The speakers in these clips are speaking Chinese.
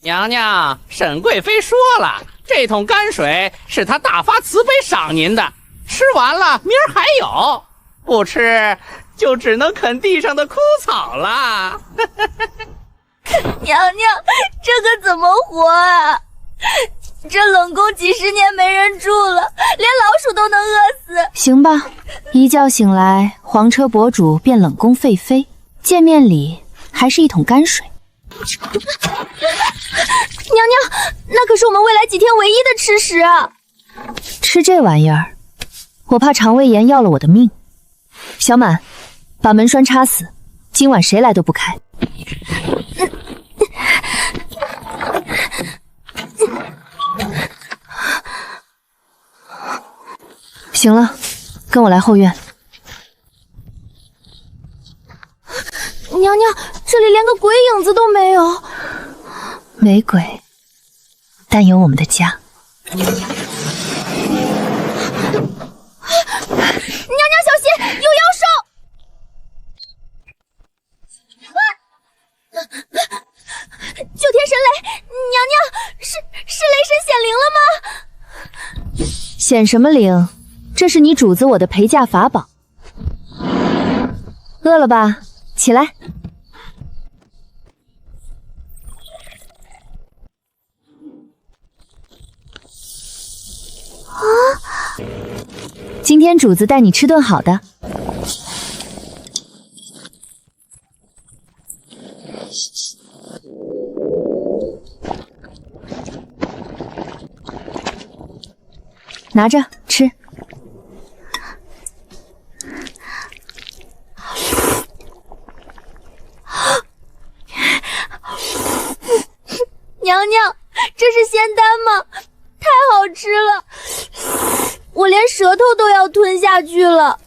娘娘，沈贵妃说了，这桶泔水是她大发慈悲赏您的，吃完了明儿还有，不吃就只能啃地上的枯草了。娘娘，这可怎么活啊？这冷宫几十年没人住了，连老鼠都能饿死。行吧，一觉醒来，黄车博主变冷宫废妃，见面礼还是一桶泔水。娘娘，那可是我们未来几天唯一的吃食啊！吃这玩意儿，我怕肠胃炎要了我的命。小满，把门栓插死，今晚谁来都不开。行了，跟我来后院。娘娘，这里连个鬼影子都没有。没鬼，但有我们的家。娘娘小心，有妖兽！九天神雷，娘娘，是雷神显灵了吗？显什么灵？这是你主子我的陪嫁法宝。饿了吧？起来。今天主子带你吃顿好的。拿着吃。娘娘，这是仙丹吗？太好吃了，我连舌头都要吞下去了。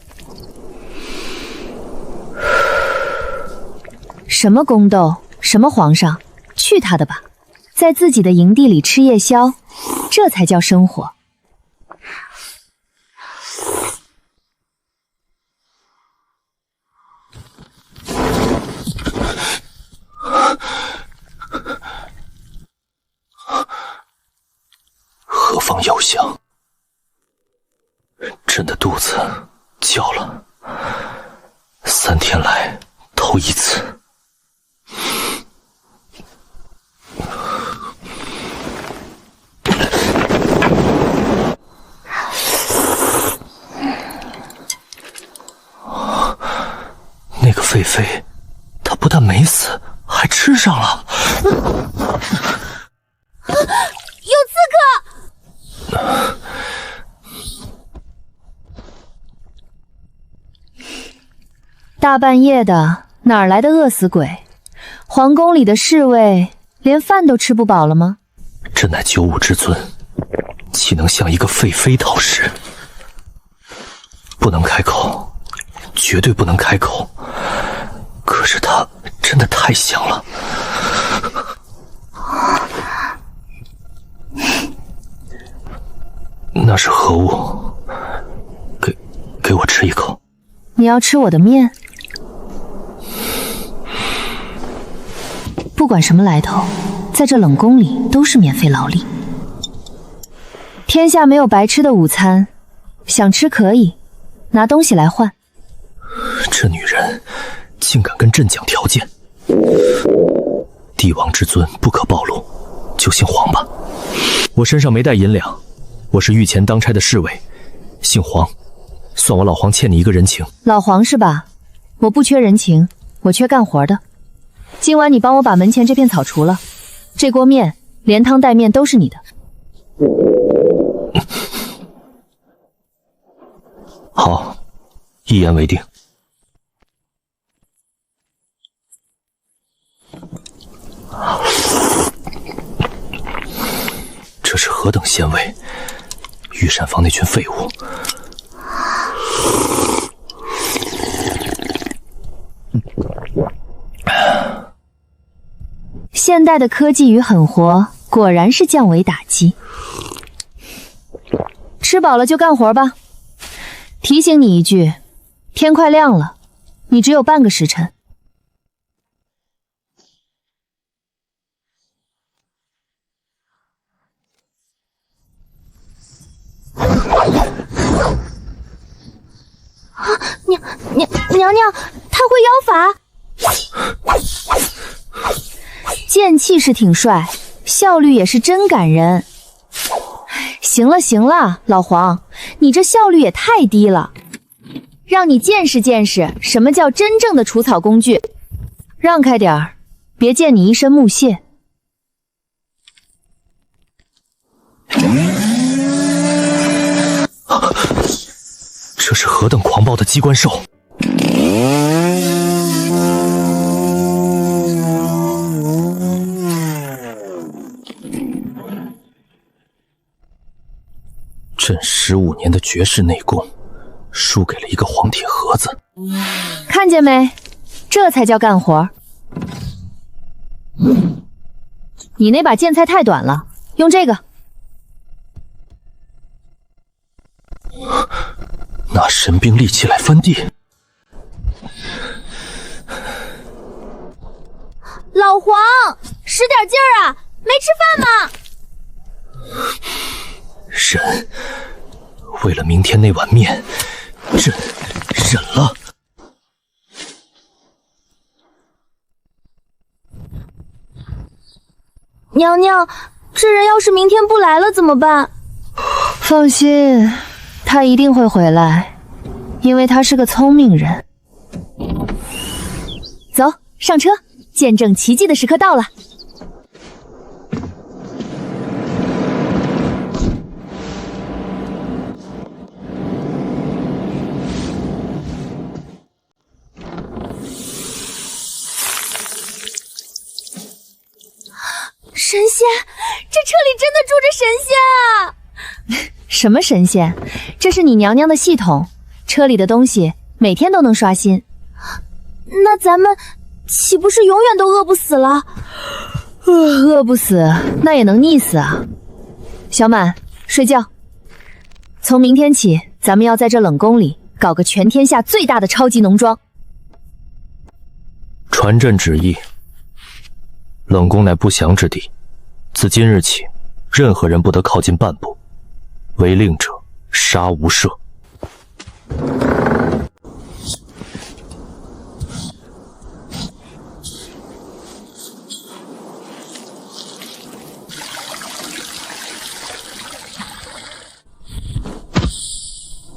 什么宫斗，什么皇上，去他的吧！在自己的营地里吃夜宵，这才叫生活。何方妖香？朕的肚子叫了，3天来头一次。那个狒狒，她不但没死，还吃上了。有刺客！大半夜的，哪儿来的饿死鬼？皇宫里的侍卫连饭都吃不饱了吗？朕乃九五之尊，岂能向一个废妃讨食？不能开口，绝对不能开口。可是它真的太香了。那是何物？给我吃一口。你要吃我的面？不管什么来头，在这冷宫里都是免费劳力。天下没有白吃的午餐，想吃可以，拿东西来换。这女人竟敢跟朕讲条件！帝王之尊不可暴露，就姓黄吧。我身上没带银两，我是御前当差的侍卫，姓黄，算我老黄欠你一个人情。老黄是吧？我不缺人情，我缺干活的。今晚你帮我把门前这片草除了，这锅面连汤带面都是你的。好，一言为定。这是何等鲜味！御膳房那群废物！现代的科技与狠活，果然是降维打击。吃饱了就干活吧。提醒你一句，天快亮了，你只有半个时辰。娘，他会妖法。剑气是挺帅，效率也是真感人。行了行了，老黄，你这效率也太低了，让你见识见识什么叫真正的除草工具。让开点儿，别溅你一身木屑。这是何等狂暴的机关兽！朕15年的绝世内功，输给了一个黄铁盒子。看见没？这才叫干活。你那把剑菜太短了，用这个。拿神兵利器来翻地。老黄，使点劲儿啊！没吃饭吗？忍，为了明天那碗面，朕忍了。娘娘，这人要是明天不来了怎么办？放心，他一定会回来，因为他是个聪明人。走，上车，见证奇迹的时刻到了。神仙，这车里真的住着神仙啊！什么神仙？这是你娘娘的系统，车里的东西每天都能刷新。那咱们岂不是永远都饿不死了？饿不死，那也能溺死啊！小满，睡觉。从明天起，咱们要在这冷宫里搞个全天下最大的超级农庄。传朕旨意，冷宫乃不祥之地，自今日起，任何人不得靠近半步，违令者杀无赦。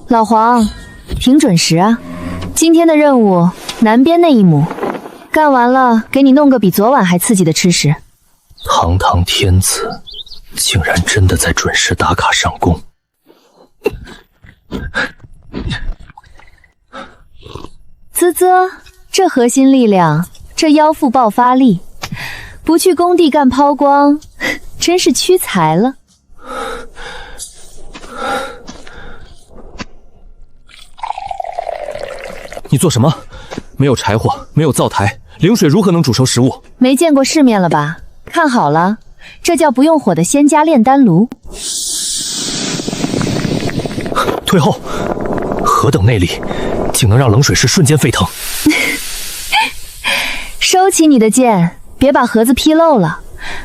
老黄，挺准时啊！今天的任务，南边那一亩，干完了给你弄个比昨晚还刺激的吃食。堂堂天子，竟然真的在准时打卡上工。啧啧，这核心力量，这腰腹爆发力，不去工地干抛光，真是屈才了。你做什么？没有柴火，没有灶台，灵水如何能煮熟食物？没见过世面了吧？看好了，这叫不用火的仙家炼丹炉。退后！何等内力，竟能让冷水池瞬间沸腾？收起你的剑，别把盒子劈漏了。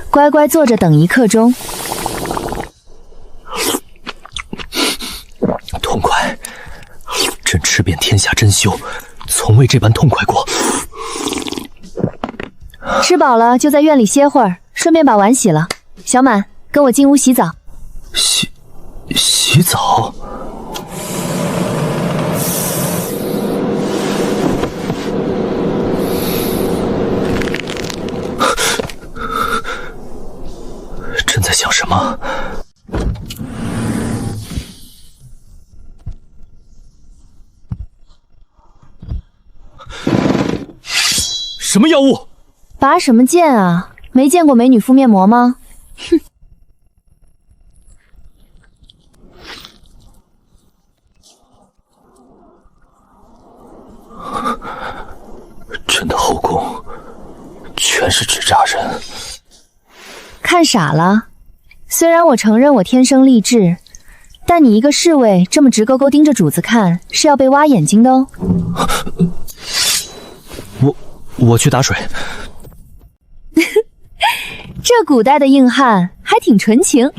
乖乖坐着等1刻钟。痛快！朕吃遍天下珍馐，从未这般痛快过。吃饱了就在院里歇会儿，顺便把碗洗了。小满，跟我进屋洗澡。洗澡？朕在想什么？什么妖物？拔什么剑啊？没见过美女敷面膜吗？哼！朕的后宫全是纸扎人。看傻了。虽然我承认我天生丽质，但你一个侍卫这么直勾勾盯着主子看，是要被挖眼睛的哦。我去打水。这古代的硬汉还挺纯情。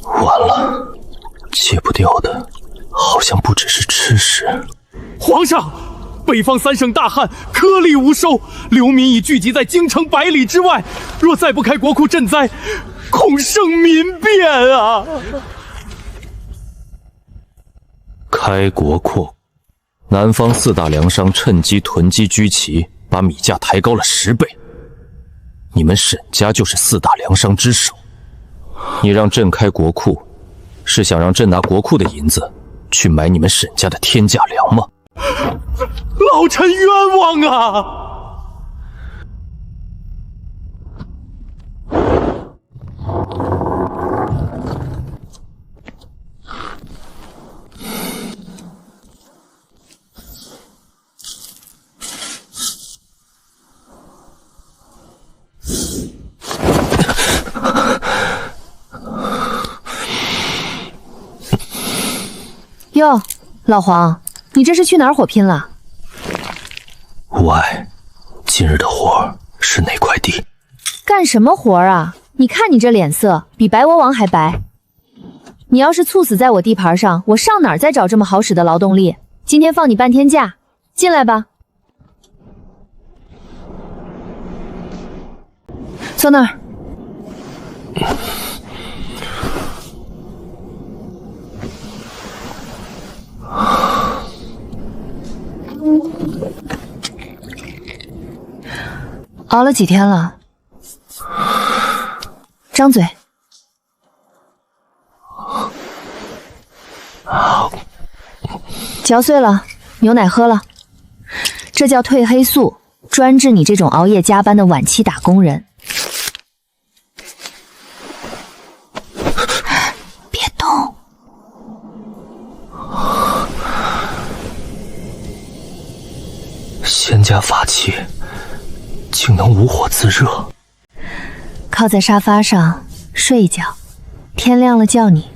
完了，像不只是吃食。皇上，北方3省大旱，颗粒无收，流民已聚集在京城100里之外。若再不开国库赈灾，恐生民变啊！开国库，南方4大粮商趁机囤积居奇，把米价抬高了10倍。你们沈家就是4大粮商之首。你让朕开国库，是想让朕拿国库的银子去买你们沈家的天价粮吗？老臣冤枉啊！哟，老黄，你这是去哪儿火拼了？无碍，今日的活是哪块地？干什么活啊？你看你这脸色，比白娲王还白。你要是猝死在我地盘上，我上哪儿再找这么好使的劳动力？今天放你半天假，进来吧。坐那儿。熬了几天了？张嘴。嚼碎了，牛奶喝了。这叫褪黑素，专治你这种熬夜加班的晚期打工人。别动。仙家法器竟能无火自热。靠在沙发上睡一觉，天亮了叫你。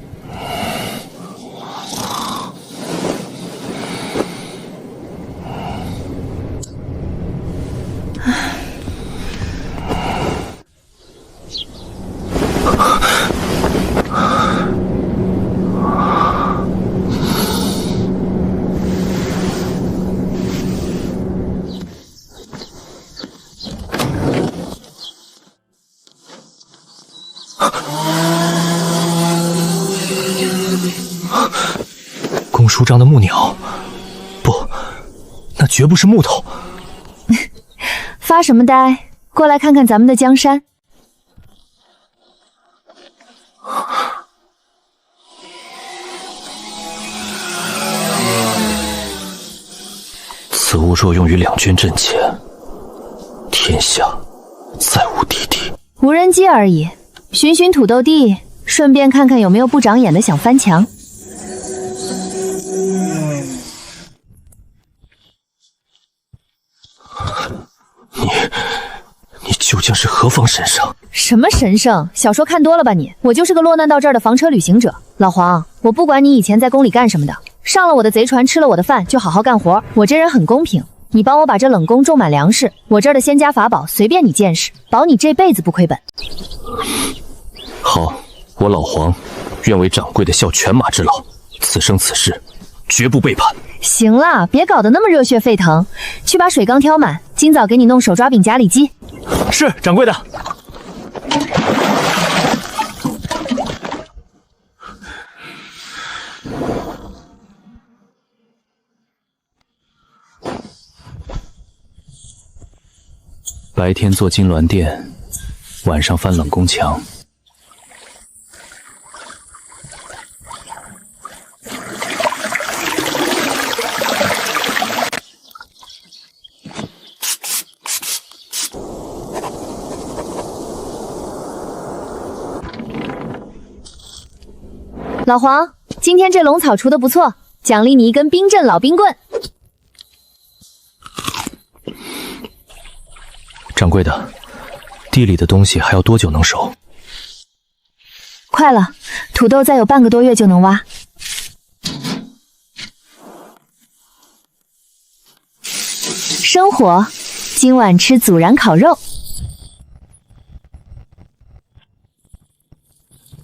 公叔章的木鸟，不，那绝不是木头。发什么呆？过来看看咱们的江山。此物若用于两军阵前，天下再无敌地。无人机而已，寻寻土豆地，顺便看看有没有不长眼的想翻墙。你究竟是何方神圣？什么神圣？小说看多了吧你？我就是个落难到这儿的房车旅行者。老黄，我不管你以前在宫里干什么的，上了我的贼船，吃了我的饭，就好好干活。我这人很公平，你帮我把这冷宫种满粮食，我这儿的仙家法宝随便你见识，保你这辈子不亏本。好，我老黄愿为掌柜的效犬马之劳，此生此世绝不背叛。行了，别搞得那么热血沸腾，去把水缸挑满，今早给你弄手抓饼夹里脊。是，掌柜的。白天做金銮殿，晚上翻冷宫墙。老黄，今天这龙草除得不错，奖励你一根冰镇老冰棍。掌柜的，地里的东西还要多久能熟？快了，土豆再有半个多月就能挖。生火，今晚吃孜然烤肉。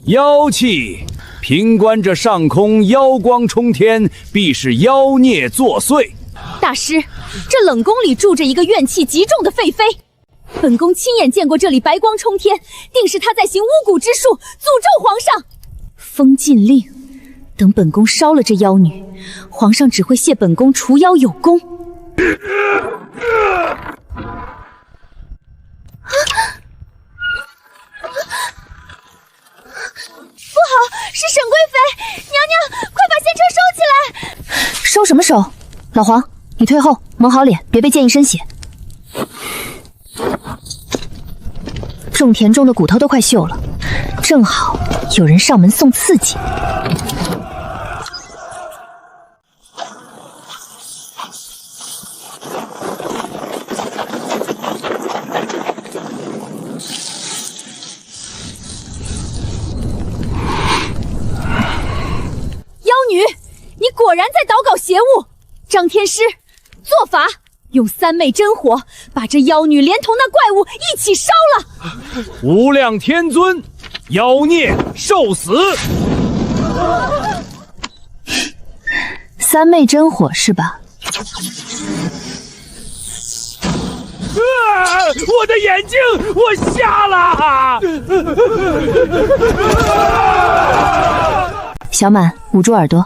妖气，凭观这上空妖光冲天，必是妖孽作祟。大师，这冷宫里住着一个怨气极重的废妃，本宫亲眼见过这里白光冲天，定是他在行巫蛊之术，诅咒皇上。封禁令，等本宫烧了这妖女，皇上只会谢本宫除妖有功。不好，是沈贵妃！娘娘，快把仙车收起来！收什么收？老黄，你退后，蒙好脸，别被溅一身血。种田种的骨头都快锈了，正好有人上门送刺激。妖女，你果然在捣搞邪物！张天师，做法，用三昧真火把这妖女连同那怪物一起烧了！无量天尊，妖孽受死！三昧真火是吧？我的眼睛，我瞎了！小满，捂住耳朵。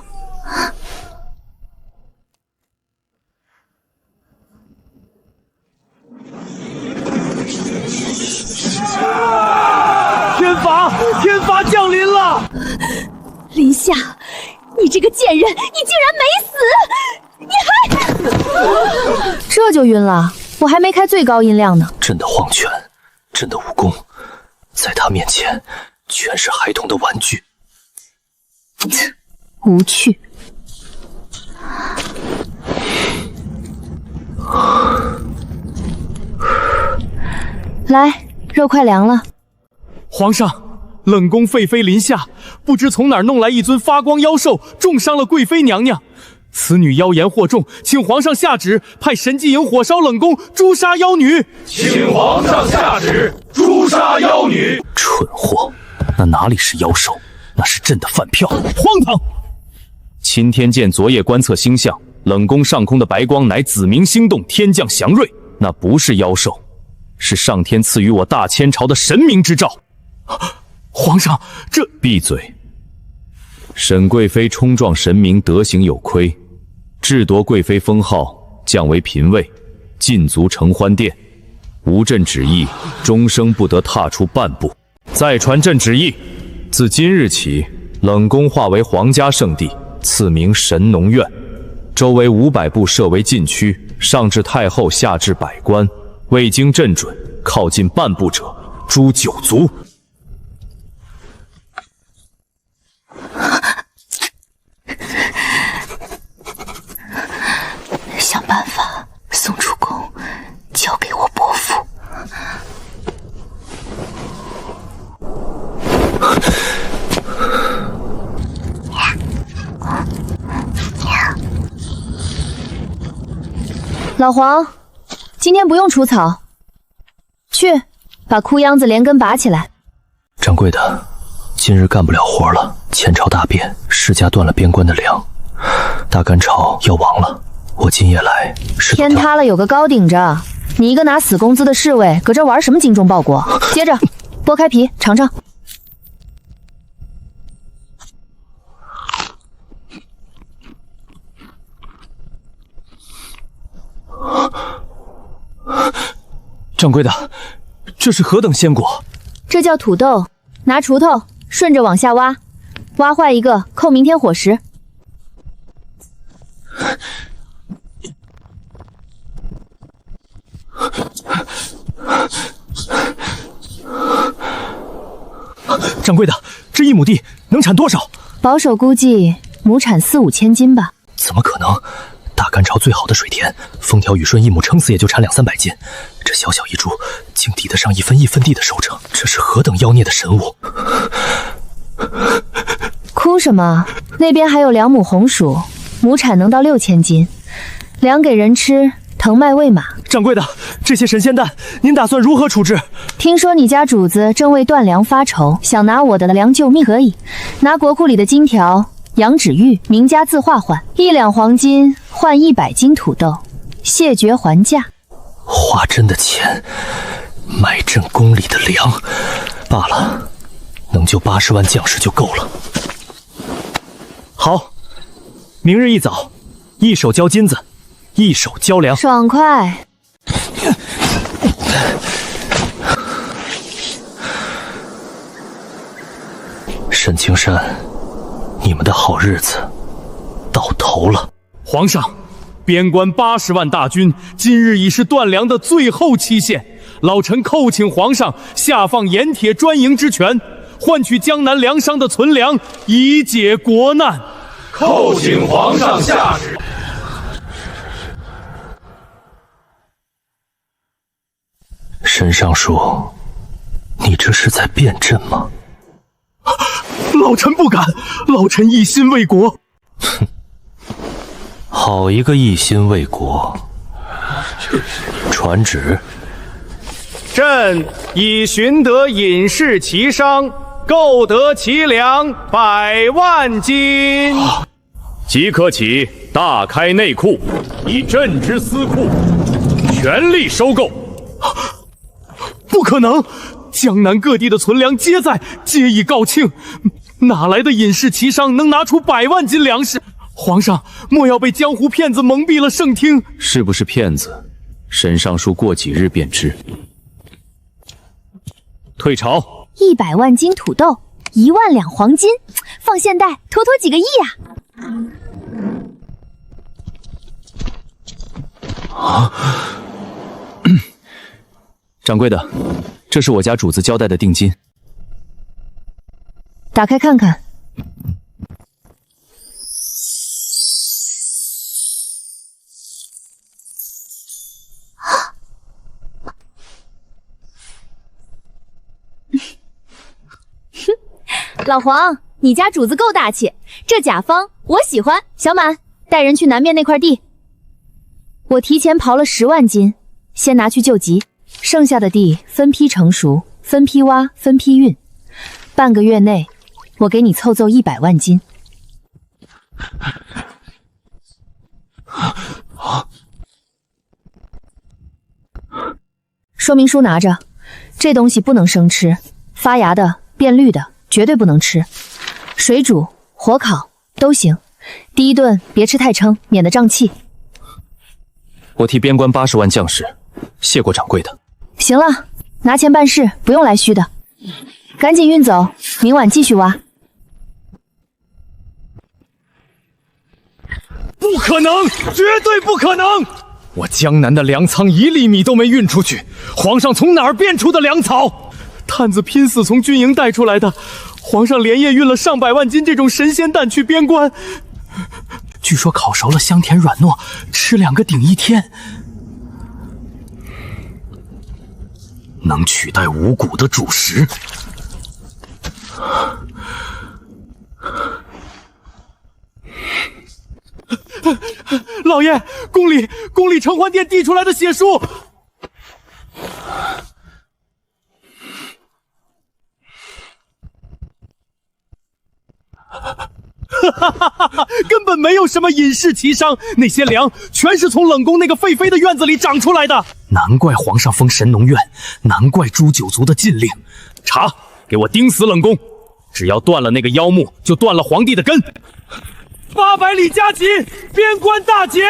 天罚降临了！林夏，你这个贱人，你竟然没死！你还……这就晕了？我还没开最高音量呢。朕的皇权，朕的武功，在他面前全是孩童的玩具。无趣。来，肉快凉了。皇上。冷宫废妃林夏不知从哪儿弄来一尊发光妖兽，重伤了贵妃娘娘。此女妖言惑众，请皇上下旨，派神迹营火烧冷宫，诛杀妖女。请皇上下旨，诛杀妖女。蠢货，那哪里是妖兽，那是朕的饭票。荒唐！钦天监昨夜观测星象，冷宫上空的白光乃子明星动，天降祥瑞，那不是妖兽，是上天赐予我大千朝的神明之兆。皇上，这……闭嘴！沈贵妃冲撞神明，德行有亏，智夺贵妃封号，降为嫔位，禁足承欢殿。无朕旨意，终生不得踏出半步。再传朕旨意，自今日起，冷宫化为皇家圣地，赐名神农院，周围500步设为禁区，上至太后，下至百官，未经朕准，靠近半步者，诛9族。想办法送出宫，交给我伯父。老黄，今天不用除草，去把枯秧子连根拔起来。掌柜的，今日干不了活了。前朝大变，世家断了边关的粮，大干朝要亡了。我今夜来是天塌了有个高顶着，你一个拿死工资的侍卫，搁这玩什么精忠报国？接着剥开皮尝尝。掌柜的，这是何等鲜果？这叫土豆，拿锄头顺着往下挖，挖坏一个扣明天伙食。掌柜的，这1亩地能产多少？保守估计亩产4、5千斤吧。怎么可能？大干朝最好的水田，风调雨顺，1亩撑死也就产200、300斤。这小小一株，竟抵得上1分1分地的收成，这是何等妖孽的神物！哭什么？那边还有2亩红薯，亩产能到6000斤，粮给人吃，藤蔓喂马。掌柜的，这些神仙蛋您打算如何处置？听说你家主子正为断粮发愁，想拿我的粮救命，可以拿国库里的金条、羊脂玉、名家字画换，1两黄金换100斤土豆，谢绝还价。花朕的钱买朕宫里的粮，罢了，能救80万将士就够了。好，明日一早，一手交金子，一手交粮，爽快。沈青山，你们的好日子到头了。皇上，边关80万大军今日已是断粮的最后期限，老臣叩请皇上下放盐铁专营之权，换取江南粮商的存粮，以解国难。叩请皇上下旨。沈尚书，你这是在辩朕吗？老臣不敢，老臣一心为国。哼，好一个一心为国！传旨，朕已寻得隐士奇商，购得其粮100万斤，即可起大开内库，以朕之私库全力收购。不可能！江南各地的存粮皆在，皆已告罄，哪来的隐士奇商能拿出100万斤粮食？皇上莫要被江湖骗子蒙蔽了圣听。是不是骗子？沈尚书过几日便知。退朝。100万斤土豆，1万两黄金，放现代妥妥几个亿啊！掌柜的，这是我家主子交代的定金。打开看看。老黄，你家主子够大气，这甲方我喜欢。小满，带人去南面那块地，我提前刨了10万斤，先拿去救急，剩下的地分批成熟，分批挖，分批运。半个月内，我给你凑够100万斤。说明书拿着，这东西不能生吃，发芽的、变绿的绝对不能吃，水煮、火烤都行。第一顿别吃太撑，免得胀气。我替边关80万将士谢过掌柜的。行了，拿钱办事，不用来虚的。赶紧运走，明晚继续挖。不可能，绝对不可能！我江南的粮仓1粒米都没运出去，皇上从哪儿变出的粮草？探子拼死从军营带出来的，皇上连夜运了上百万斤这种神仙蛋去边关，据说烤熟了香甜软糯，吃2个顶1天，能取代五谷的主食。老爷，宫里承欢殿递出来的血书。根本没有什么隐士奇商，那些粮全是从冷宫那个废妃的院子里长出来的。难怪皇上封神农院，难怪诛九族的禁令。查，给我钉死冷宫！只要断了那个妖墓，就断了皇帝的根。800里加急，边关大捷！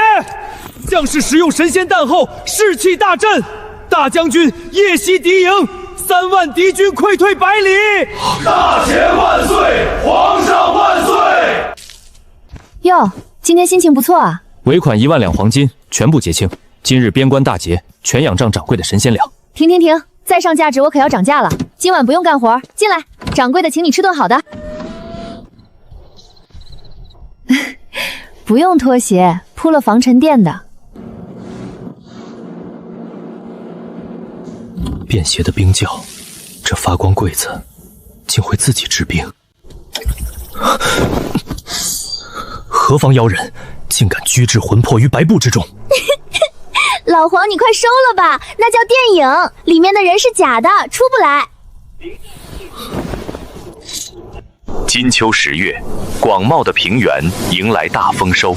将士食用神仙蛋后，士气大振。大将军夜袭敌营，3万敌军溃退100里。大钱万岁，皇上万岁！哟，今天心情不错啊。尾款1万两黄金，全部结清。今日边关大捷，全仰仗掌柜的神仙粮。停！再上价值我可要涨价了。今晚不用干活，进来，掌柜的请你吃顿好的。不用脱鞋，铺了防尘垫的。便携的冰窖，这发光柜子竟会自己制冰，何方妖人竟敢居置魂魄于白布之中？老老黄，你快收了吧，那叫电影，里面的人是假的，出不来。金秋10月，广袤的平原迎来大丰收。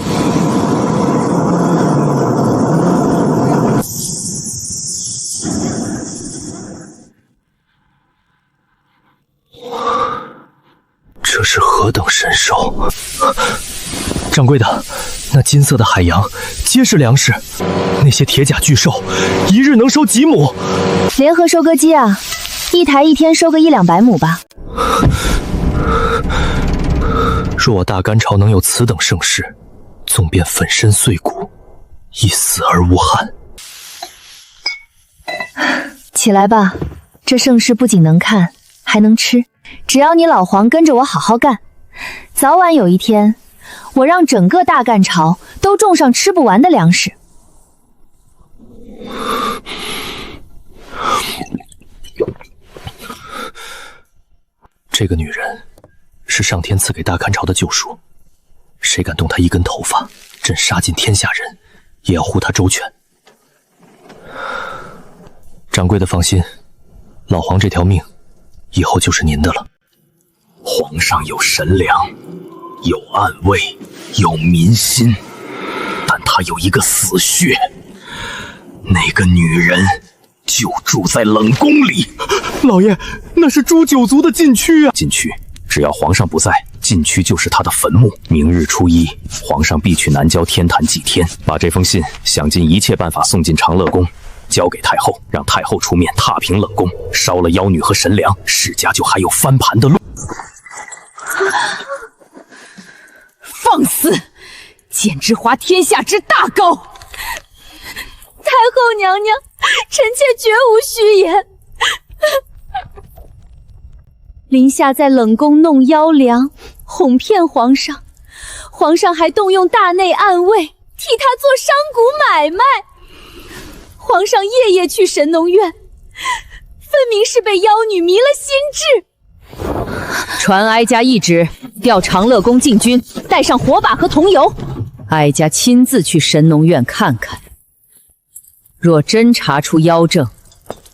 这是何等神兽！掌柜的，那金色的海洋皆是粮食，那些铁甲巨兽一日能收几亩？联合收割机啊，一台一天收个100-200亩吧。若我大干朝能有此等盛世，纵便粉身碎骨，亦死而无憾。起来吧，这盛世不仅能看，还能吃。只要你老黄跟着我好好干，早晚有一天，我让整个大干朝都种上吃不完的粮食。这个女人是上天赐给大干朝的救赎，谁敢动她一根头发，朕杀尽天下人也要护她周全。掌柜的放心，老黄这条命以后就是您的了。皇上有神粮，有暗卫，有民心，但他有一个死穴，那个女人就住在冷宫里。老爷，那是诛九族的禁区啊！禁区，只要皇上不在，禁区就是他的坟墓。明日初一，皇上必去南郊天坛祭天，把这封信想尽一切办法送进长乐宫，交给太后，让太后出面踏平冷宫，烧了妖女和神粮，世家就还有翻盘的路。放肆！简直滑天下之大钩！太后娘娘，臣妾绝无虚言。林夏在冷宫弄妖粮，哄骗皇上，皇上还动用大内暗卫替他做商贾买卖。皇上夜夜去神农院，分明是被妖女迷了心智。传哀家懿旨，调长乐宫禁军，带上火把和桐油。哀家亲自去神农院看看，若真查出妖症，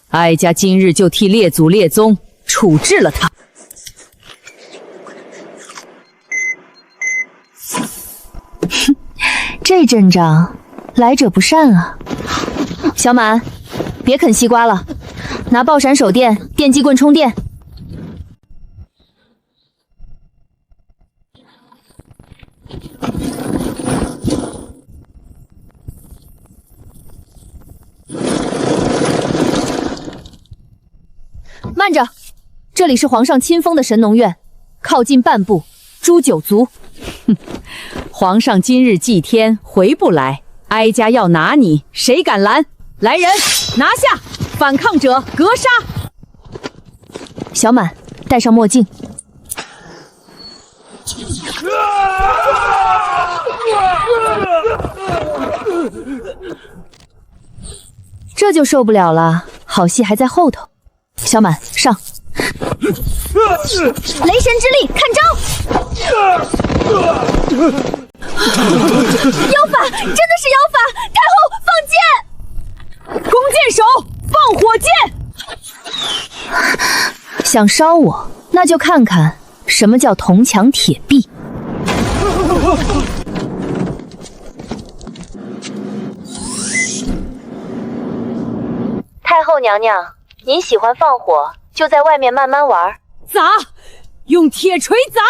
哀家今日就替列祖列宗处置了他。这阵仗来者不善啊！小满，别啃西瓜了，拿爆闪手电、电击棍充电。慢着，这里是皇上亲封的神农院，靠近半步诛九族。哼，皇上今日祭天回不来，哀家要拿你，谁敢拦？来人，拿下！反抗者格杀！小满，戴上墨镜。这就受不了了，好戏还在后头。小满，上！雷神之力，看招！妖法，真的是妖法！太后，放箭！弓箭手，放火箭！想烧我，那就看看什么叫铜墙铁壁。太后娘娘，您喜欢放火，就在外面慢慢玩。砸！用铁锤砸！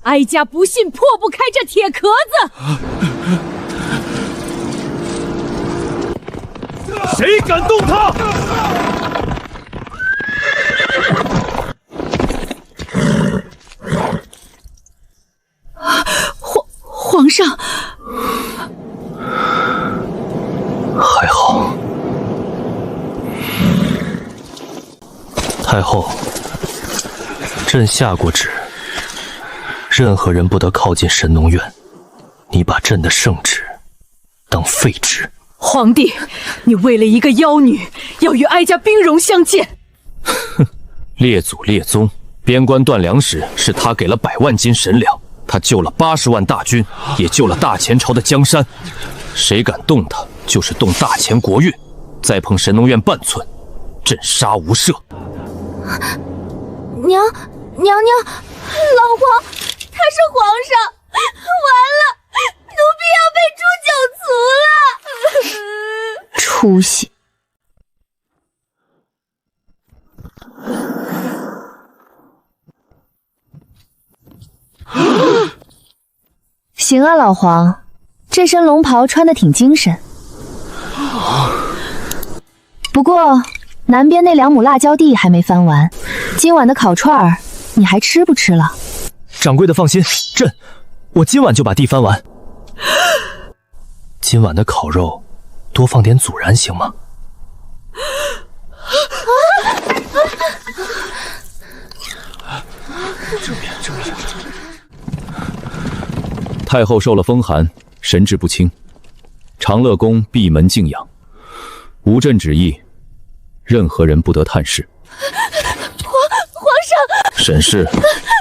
哀家不信破不开这铁壳子！谁敢动他？皇上，还好。太后，朕下过旨，任何人不得靠近神农院。你把朕的圣旨当废纸。皇帝，你为了一个妖女，要与哀家兵戎相见？哼，列祖列宗，边关断粮时是他给了100万斤神粮，他救了80万大军，也救了大前朝的江山。谁敢动他，就是动大钱国运，再碰神农院半寸，朕杀无赦。娘，老皇，他是皇上，完了，奴婢要被诛九族了。出息！行啊，老黄，这身龙袍穿得挺精神。不过南边那2亩辣椒地还没翻完，今晚的烤串儿你还吃不吃了？掌柜的放心，我今晚就把地翻完。今晚的烤肉多放点孜然行吗？正面。太后受了风寒，神志不清，长乐宫闭门静养，无朕旨意，任何人不得探视。皇上，沈氏，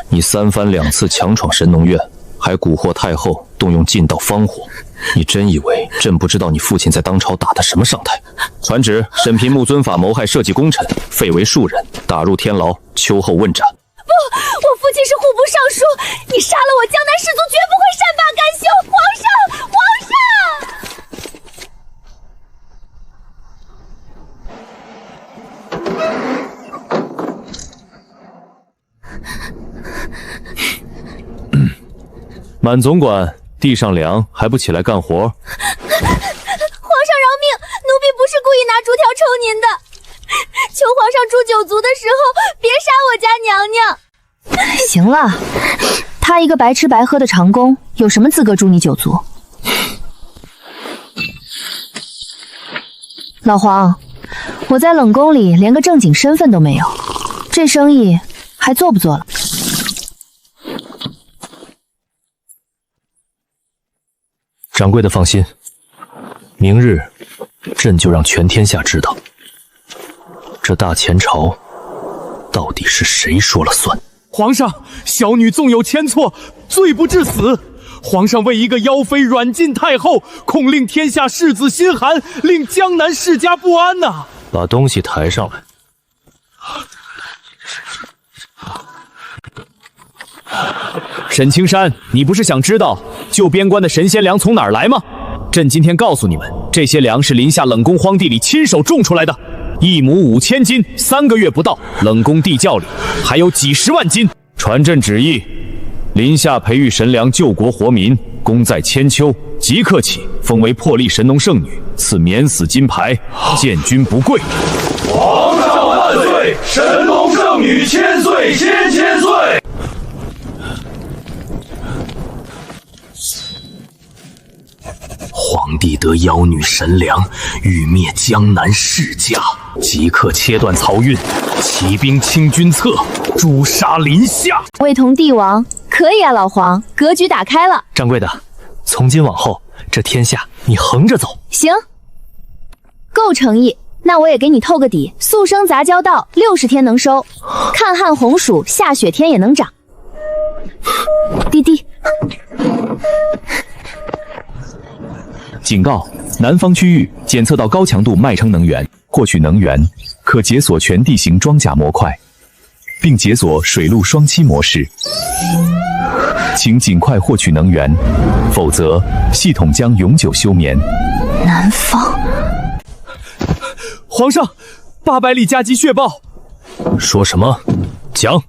你3番2次强闯神农院，还蛊惑太后动用禁道方火，你真以为朕不知道你父亲在当朝打的什么上台？传旨，审平木遵法谋害社稷功臣，废为庶人，打入天牢，秋后问斩。不，我父亲是户部尚书，你杀了我，江南士族绝不会善罢甘休。皇上，满总管，地上凉，还不起来干活？皇上饶命，奴婢不是故意拿竹条抽您的，求皇上诛九族的时候别杀我家娘娘。行了，他一个白吃白喝的长工，有什么资格诛你九族？老黄，我在冷宫里连个正经身份都没有，这生意还做不做了？掌柜的放心，明日朕就让全天下知道，这大前朝到底是谁说了算。皇上，小女纵有千错，罪不至死。皇上为一个妖妃软禁太后，恐令天下士子心寒，令江南世家不安呐。把东西抬上来。沈青山，你不是想知道旧边关的神仙粮从哪儿来吗？朕今天告诉你们，这些粮是临夏冷宫荒地里亲手种出来的，1亩5000斤，3个月不到，冷宫地窖里还有几10万斤。传朕旨意，临夏培育神粮，救国活民，功在千秋。即刻起封为破例神农圣女，赐免死金牌，见君不贵。皇上万岁！神农圣女千岁，千岁！皇帝得妖女神粮，欲灭江南世家，即刻切断漕运，起兵清君侧，诛杀临夏。位同帝王，可以啊，老黄，格局打开了。掌柜的，从今往后，这天下你横着走。行，够诚意。那我也给你透个底，速生杂交稻60天能收，看旱红薯下雪天也能长。滴滴。警告：南方区域检测到高强度脉冲能源，获取能源可解锁全地形装甲模块，并解锁水陆双栖模式，请尽快获取能源，否则系统将永久休眠。南方，皇上，800里加急血报！说什么？讲！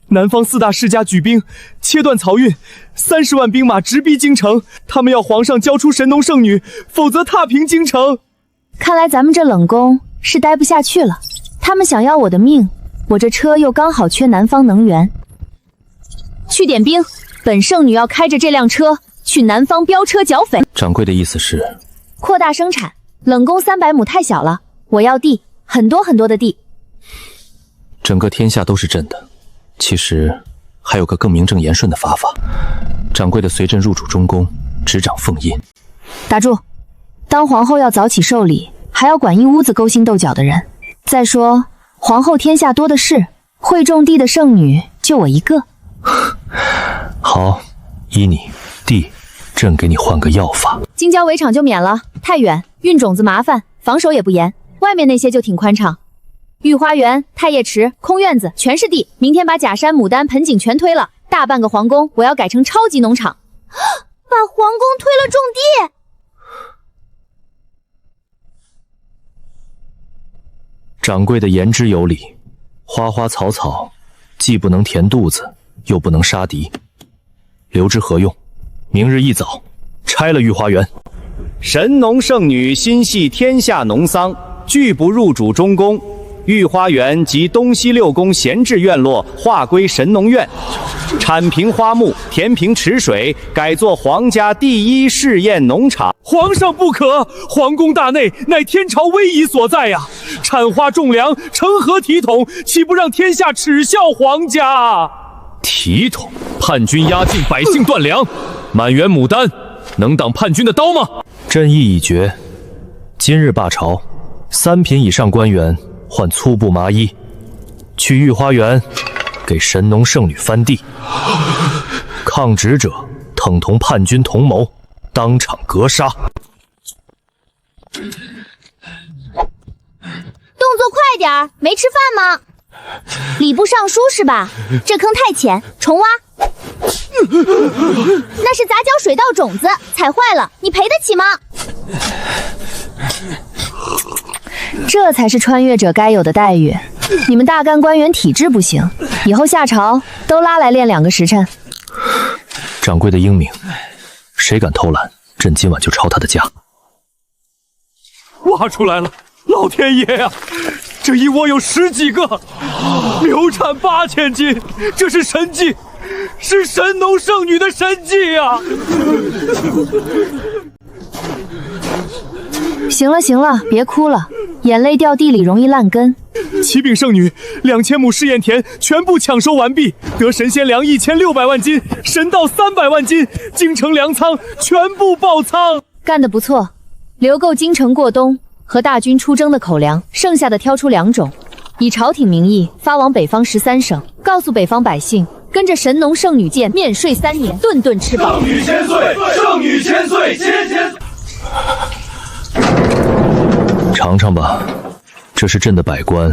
南方4大世家举兵切断漕运，30万兵马直逼京城，他们要皇上交出神农圣女，否则踏平京城。看来咱们这冷宫是待不下去了，他们想要我的命，我这车又刚好缺南方能源。去点兵，本圣女要开着这辆车去南方飙车剿匪。掌柜的意思是扩大生产，冷宫300亩太小了，我要地，很多很多的地。整个天下都是朕的，其实还有个更名正言顺的法法。掌柜的随朕入主中宫，执掌凤印。打住！当皇后要早起受礼，还要管一屋子勾心斗角的人。再说皇后天下多的是，会种地的圣女就我一个。好，依你，地朕给你换个药法。京郊围场就免了，太远，运种子麻烦，防守也不严。外面那些就挺宽敞，御花园、太液池、空院子全是地。明天把假山、牡丹、盆景全推了，大半个皇宫我要改成超级农场，把皇宫推了种地。掌柜的言之有理，花花草草既不能填肚子，又不能杀敌，留之何用？明日一早拆了御花园。神农圣女心系天下农桑，拒不入主中宫。御花园及东西六宫闲置院落划归神农院，铲平花木，填平池水，改作皇家第一试验农场。皇上不可！皇宫大内乃天朝威仪所在呀，产花种粮，成何体统？岂不让天下耻笑皇家？体统？叛军压境，百姓断粮，满园牡丹能挡叛军的刀吗？朕意已决，今日罢朝，3品以上官员换粗布麻衣，去御花园给神农圣女翻地。抗旨者等同叛军同谋，当场格杀。动作快点儿，没吃饭吗？礼部尚书是吧？这坑太浅，重挖。那是杂交水稻种子，踩坏了，你赔得起吗？这才是穿越者该有的待遇。你们大干官员体质不行，以后下朝都拉来练2个时辰。掌柜的英明，谁敢偷懒，朕今晚就抄他的家。挖出来了，老天爷呀！这一窝有10几个，流产8000斤，这是神迹，是神农圣女的神迹呀！行了行了，别哭了，眼泪掉地里容易烂根。启禀圣女，2000亩试验田全部抢收完毕，得神仙粮1600万斤，神稻300万斤，京城粮仓全部爆仓。干得不错，留够京城过冬和大军出征的口粮，剩下的挑出2种，以朝廷名义发往北方13省，告诉北方百姓，跟着神农圣女剑面睡3年，顿顿吃饱。圣女千岁，圣女千岁，千岁。尝尝吧，这是朕的百官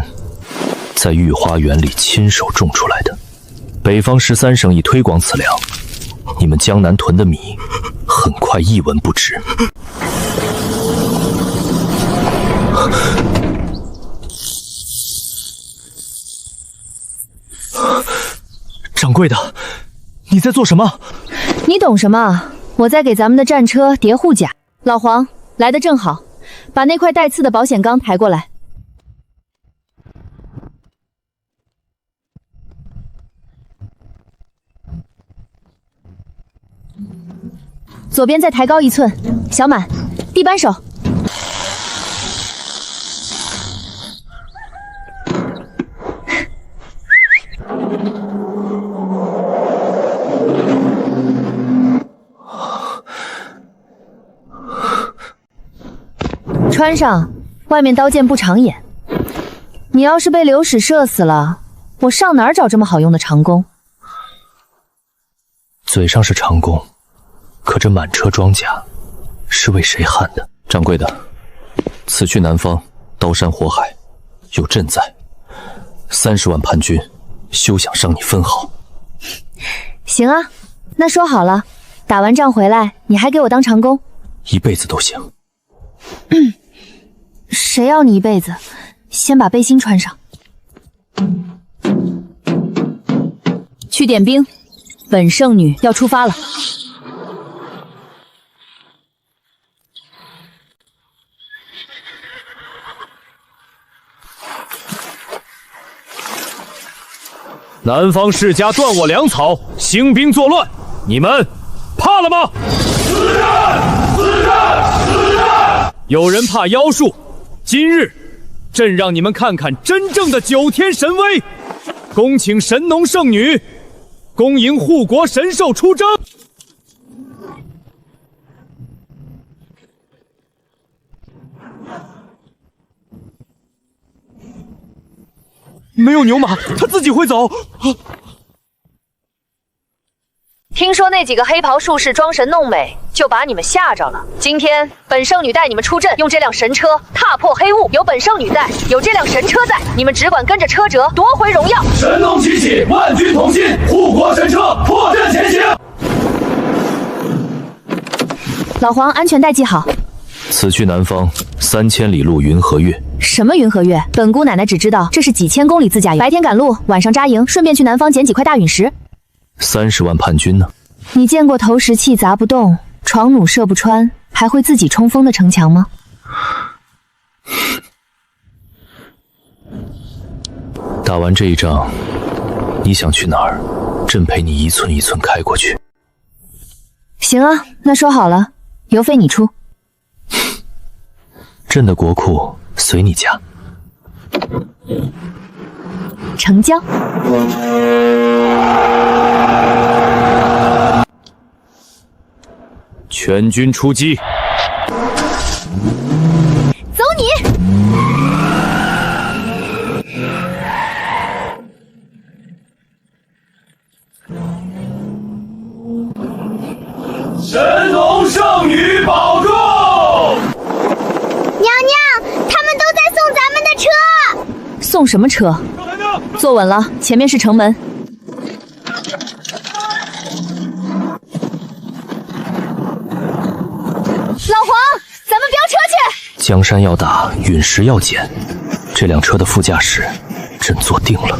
在御花园里亲手种出来的。北方13省已推广此粮，你们江南屯的米很快一文不值。掌柜的，你在做什么？你懂什么？我在给咱们的战车叠护甲。老黄来得正好，把那块带刺的保险钢抬过来。左边再抬高1寸，小满，地扳手。穿上，外面刀剑不长眼。你要是被流矢射死了，我上哪儿找这么好用的长弓？嘴上是长弓，可这满车装甲是为谁焊的？掌柜的，此去南方，刀山火海，有朕在，30万叛军休想伤你分毫。行啊，那说好了，打完仗回来，你还给我当长工，一辈子都行。谁要你一辈子？先把背心穿上。去点兵，本圣女要出发了。南方世家断我粮草，兴兵作乱，你们怕了吗？死人！死人！死人！有人怕妖术，今日朕让你们看看真正的9天神威。恭请神农圣女恭迎护国神兽出征。没有牛马，他自己会走。听说那几个黑袍术士装神弄美，就把你们吓着了。今天本圣女带你们出阵，用这辆神车踏破黑雾。有本圣女在，有这辆神车在，你们只管跟着车辙夺回荣耀。神龙齐起，万军同心，护国神车破阵前行。老黄，安全带系好。此去南方3000里路云和月。什么云和月？本姑奶奶只知道这是几千公里自驾游，白天赶路，晚上扎营，顺便去南方捡几块大陨石。30万叛军呢？你见过投石器砸不动，床弩射不穿，还会自己冲锋的城墙吗？打完这一仗，你想去哪儿？朕陪你一寸一寸开过去。行啊，那说好了，邮费你出。朕的国库随你家。成交。全军出击！走你！神龙圣女保重！娘娘，他们都在送咱们的车。送什么车？坐稳了，前面是城门。老黄，咱们飙车去！江山要打，陨石要捡，这辆车的副驾驶，朕坐定了。